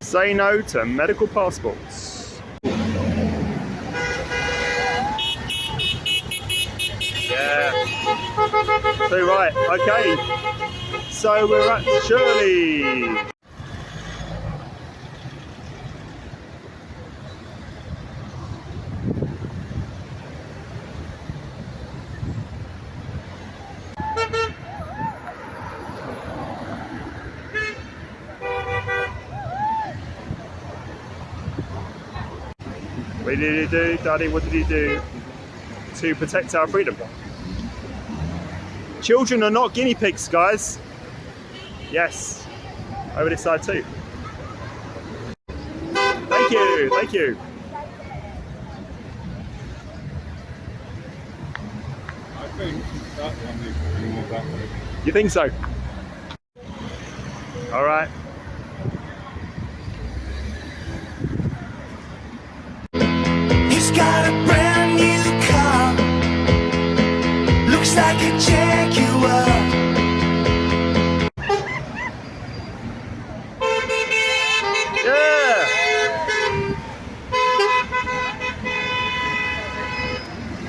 Say no to medical passports. Yeah. So right, okay. So we're at Shirley. What did he do, Daddy? What did he do to protect our freedom? Children are not guinea pigs, guys. Yes, over this side too. Thank you, thank you. I think that one needs to be more that way. You think so? All right. He's got a brand new car. Looks like a Jaguar. Yeah.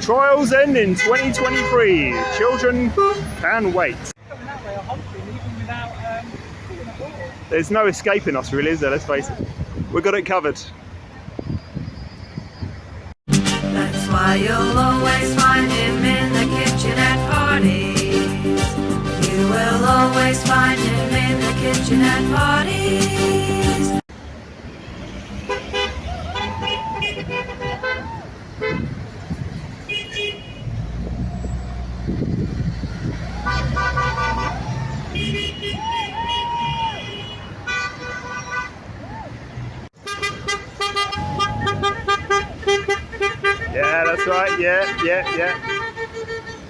Trials end in 2023. Children can wait. There's no escaping us, really, is there? Let's face it. We've got it covered. That's why you'll always find him in the kitchen at parties. You will always find him in the kitchen at parties. Yeah, that's right. Yeah, yeah, yeah.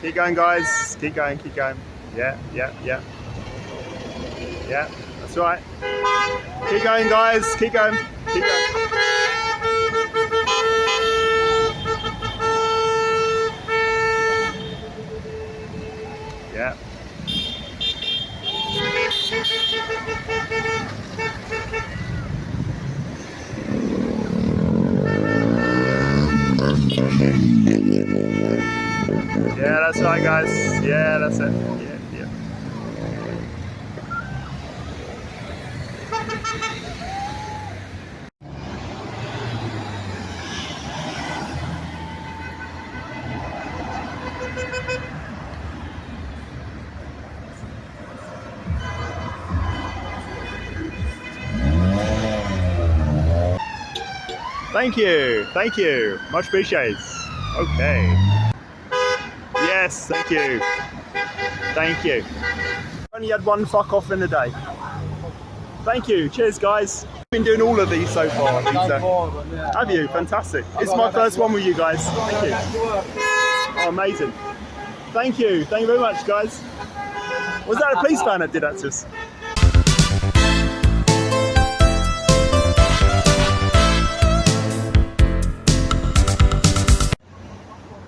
Keep going, guys. Keep going, keep going. Yeah, yeah, yeah. Yeah, that's right. Keep going, guys. Keep going. Keep going. Yeah. Yeah, that's right, guys. Yeah, that's it. Yeah, yeah. Thank you, thank you. Much appreciated. Okay. Yes, thank you. Thank you. Only had one fuck off in a day. Thank you. Cheers, guys. Been doing all of these so far. I think so. Have you? Fantastic. It's my first one with you guys. Thank you. Oh, amazing. Thank you. Thank you very much, guys. Was that a police van that did that to us?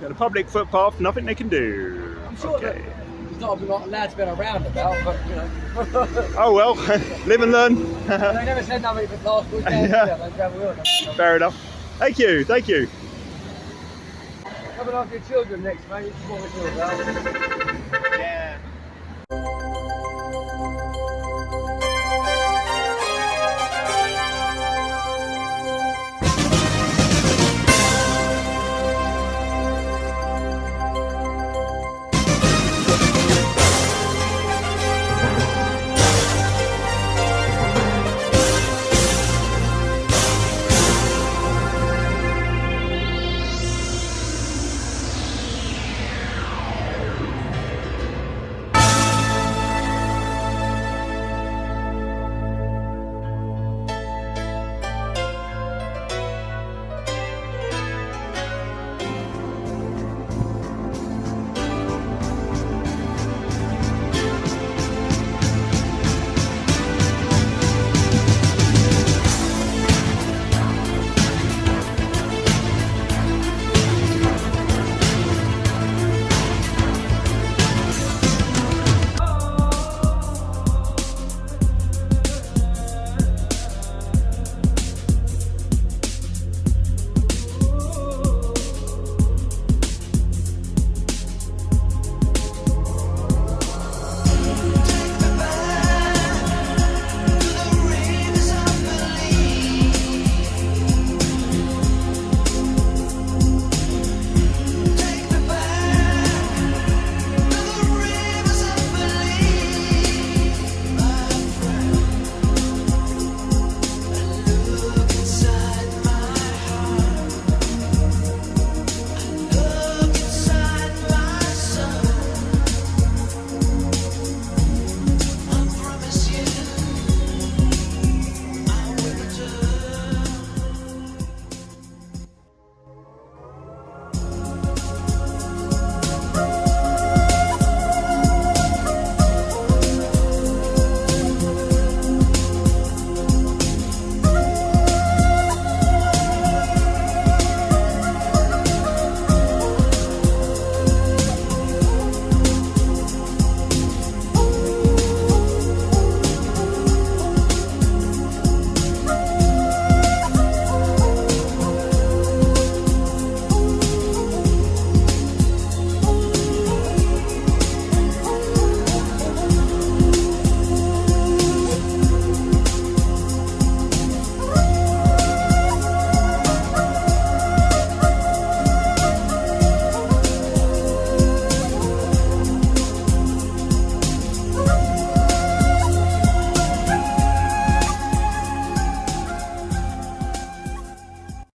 Got a public footpath, nothing they can do. I'm sure okay. He's not allowed to be on a roundabout, but you know. Oh well, live and learn. They never said nothing but last weekend. Yeah. Fair enough. Thank you, thank you. Coming after your children next, mate. It's what we're doing, Yeah.